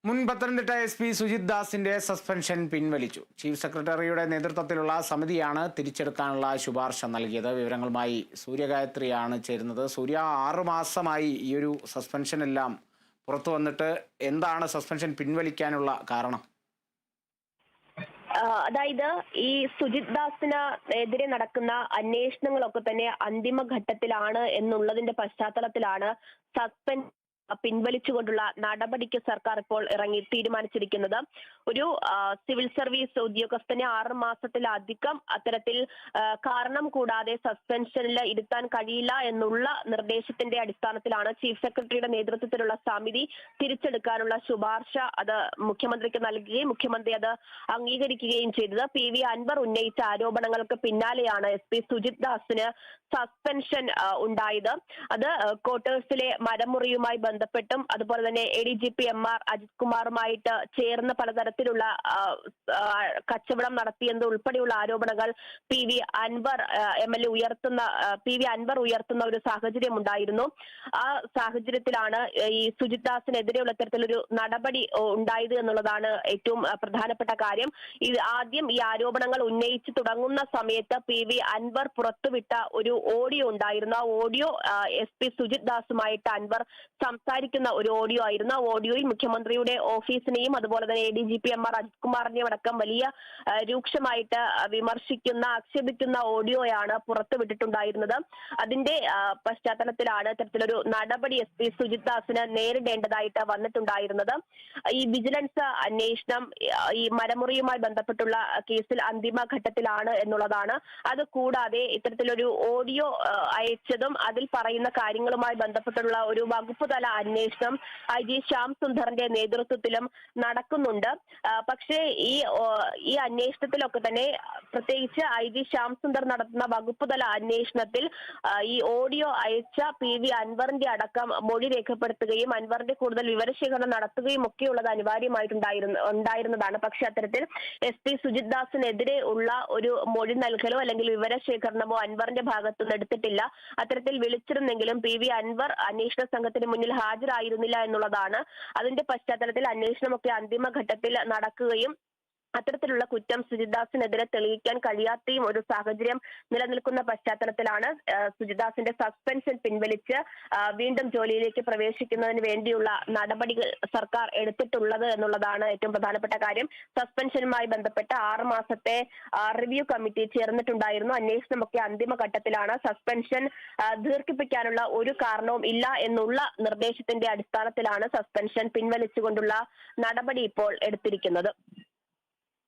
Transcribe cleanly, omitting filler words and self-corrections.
മുൻ Pathanamthitta SP Sujith ദാസിന്റെ suspension പിൻവലിച്ചു. Chief സെക്രട്ടറിയുടെ നേതൃത്വത്തിലുള്ള സമിതിയാണ് തിരിച്ചെടുക്കാനുള്ള ശുപാർശ നൽകിയത്. വിവരങ്ങളുമായി സൂര്യഗായത്രിയാണ് ചേരുന്നത്. സൂര്യ, 6 മാസമായി ഈ ഒരു സസ്പെൻഷൻ എല്ലാം പുറത്തു വന്നിട്ട് എന്താണ് സസ്പെൻഷൻ പിൻവലിക്കാനുള്ള കാരണം? അതായത് ഈ സുജിത് ദാസിനെതിരെ നടക്കുന്ന അന്വേഷണങ്ങളൊക്കെ തന്നെ അന്തിമഘട്ടത്തിലാണ് എന്നുള്ളതിന്റെ പശ്ചാത്തലത്തിലാണ് സസ്പെൻഷൻ പിൻവലിച്ചുകൊണ്ടുള്ള നടപടിക്ക് സർക്കാർ ഇപ്പോൾ തീരുമാനിച്ചിരിക്കുന്നത്. ഒരു സിവിൽ സർവീസ് ഉദ്യോഗസ്ഥനെ 6 മാസത്തിലധികം അത്തരത്തിൽ കാരണം കൂടാതെ സസ്പെൻഷനിൽ ഇരുത്താൻ കഴിയില്ല എന്നുള്ള നിർദ്ദേശത്തിന്റെ അടിസ്ഥാനത്തിലാണ് ചീഫ് സെക്രട്ടറിയുടെ നേതൃത്വത്തിലുള്ള സമിതി തിരിച്ചെടുക്കാനുള്ള ശുപാർശ അത് മുഖ്യമന്ത്രിക്ക് നൽകുകയും മുഖ്യമന്ത്രി അത് അംഗീകരിക്കുകയും ചെയ്തത്. PV അൻവർ ഉന്നയിച്ച ആരോപണങ്ങൾക്ക് പിന്നാലെയാണ് SP സുജിത് ദാസിന് സസ്പെൻഷൻ ഉണ്ടായത്. അത് ക്വാർട്ടേഴ്സിലെ മരമുറിയുമായി ബന്ധപ്പെട്ടും അതുപോലെ തന്നെ ADGP MR അജിത് കുമാറുമായിട്ട് ചേർന്ന് പലതരത്തിലുള്ള കച്ചവടം നടത്തിയെന്നത് ഉൾപ്പെടെയുള്ള ആരോപണങ്ങൾ PV അൻവർ ഉയർത്തുന്ന ഒരു സാഹചര്യം ഉണ്ടായിരുന്നു. ആ സാഹചര്യത്തിലാണ് ഈ സുജിത് ദാസിനെതിരെയുള്ള തരത്തിലൊരു നടപടി ഉണ്ടായത് എന്നുള്ളതാണ് ഏറ്റവും പ്രധാനപ്പെട്ട കാര്യം. ആദ്യം ഈ ആരോപണങ്ങൾ ഉന്നയിച്ചു തുടങ്ങുന്ന സമയത്ത് PV അൻവർ പുറത്തുവിട്ട ഒരു ഓഡിയോ ഉണ്ടായിരുന്നു. ആ ഓഡിയോ SP സുജിത് ദാസുമായിട്ട് അൻവർ സംസാരിക്കുന്ന ഒരു ഓഡിയോ ആയിരുന്നു. ആ ഓഡിയോയിൽ മുഖ്യമന്ത്രിയുടെ ഓഫീസിനെയും അതുപോലെ തന്നെ ADGP MR അജിത് കുമാറിനെയും അടക്കം വലിയ രൂക്ഷമായിട്ട് ആക്ഷേപിക്കുന്ന ഓഡിയോയാണ് പുറത്തുവിട്ടിട്ടുണ്ടായിരുന്നത്. അതിന്റെ പശ്ചാത്തലത്തിലാണ് ഇത്തരത്തിലൊരു നടപടി SP സുജിത് ദാസിന് നേരിടേണ്ടതായിട്ട് വന്നിട്ടുണ്ടായിരുന്നത്. ഈ വിജിലൻസ് അന്വേഷണം ഈ മരമുറിയുമായി ബന്ധപ്പെട്ടുള്ള കേസിൽ അന്തിമഘട്ടത്തിലാണ് എന്നുള്ളതാണ്. അത് കൂടാതെ ഇത്തരത്തിലൊരു ഓഡിയോ അയച്ചതും അതിൽ പറയുന്ന കാര്യങ്ങളുമായി ബന്ധപ്പെട്ടുള്ള ഒരു വകുപ്പ് തല അന്വേഷണം IG ശ്യാം സുന്ദറിന്റെ നേതൃത്വത്തിലും നടക്കുന്നുണ്ട്. പക്ഷേ ഈ അന്വേഷണത്തിലൊക്കെ തന്നെ പ്രത്യേകിച്ച് IG ശ്യാം സുന്ദർ നടത്തുന്ന വകുപ്പ് തല അന്വേഷണത്തിൽ ഈ ഓഡിയോ അയച്ച PV അൻവറിന്റെ അടക്കം മൊഴി രേഖപ്പെടുത്തുകയും അൻവറിന്റെ കൂടുതൽ വിവരശേഖരണം നടത്തുകയും ഒക്കെയുള്ളത് ഉണ്ടായിരുന്നതാണ്. പക്ഷെ അത്തരത്തിൽ SP സുജിത് ദാസിനെതിരെ ഉള്ള ഒരു മൊഴി നൽകലോ അല്ലെങ്കിൽ വിവരശേഖരണമോ അൻവറിന്റെ ഭാഗത്തുനിന്ന് എടുത്തിട്ടില്ല. അത്തരത്തിൽ വിളിച്ചിരുന്നെങ്കിലും PV അൻവർ അന്വേഷണ സംഘത്തിന് മുന്നിൽ ഹാജരായിരുന്നില്ല എന്നുള്ളതാണ്. അതിന്റെ പശ്ചാത്തലത്തിൽ അന്വേഷണമൊക്കെ അന്തിമഘട്ടത്തിൽ നടക്കുകയും അത്തരത്തിലുള്ള കുറ്റം സുജിത് ദാസിനെതിരെ തെളിയിക്കാൻ കഴിയാത്തയും ഒരു സാഹചര്യം നിലനിൽക്കുന്ന പശ്ചാത്തലത്തിലാണ് സുജിത് ദാസിന്റെ സസ്പെൻഷൻ പിൻവലിച്ച് വീണ്ടും ജോലിയിലേക്ക് പ്രവേശിക്കുന്നതിന് വേണ്ടിയുള്ള നടപടികൾ സർക്കാർ എടുത്തിട്ടുള്ളത് എന്നുള്ളതാണ് ഏറ്റവും പ്രധാനപ്പെട്ട കാര്യം. സസ്പെൻഷനുമായി ബന്ധപ്പെട്ട 6 മാസത്തെ റിവ്യൂ കമ്മിറ്റി ചേർന്നിട്ടുണ്ടായിരുന്നു. അന്വേഷണമൊക്കെ അന്തിമഘട്ടത്തിലാണ്. സസ്പെൻഷൻ ദീർഘിപ്പിക്കാനുള്ള ഒരു കാരണവും ഇല്ല എന്നുള്ള നിർദ്ദേശത്തിന്റെ അടിസ്ഥാനത്തിലാണ് സസ്പെൻഷൻ പിൻവലിച്ചുകൊണ്ടുള്ള നടപടി ഇപ്പോൾ എടുത്തിരിക്കുന്നത്.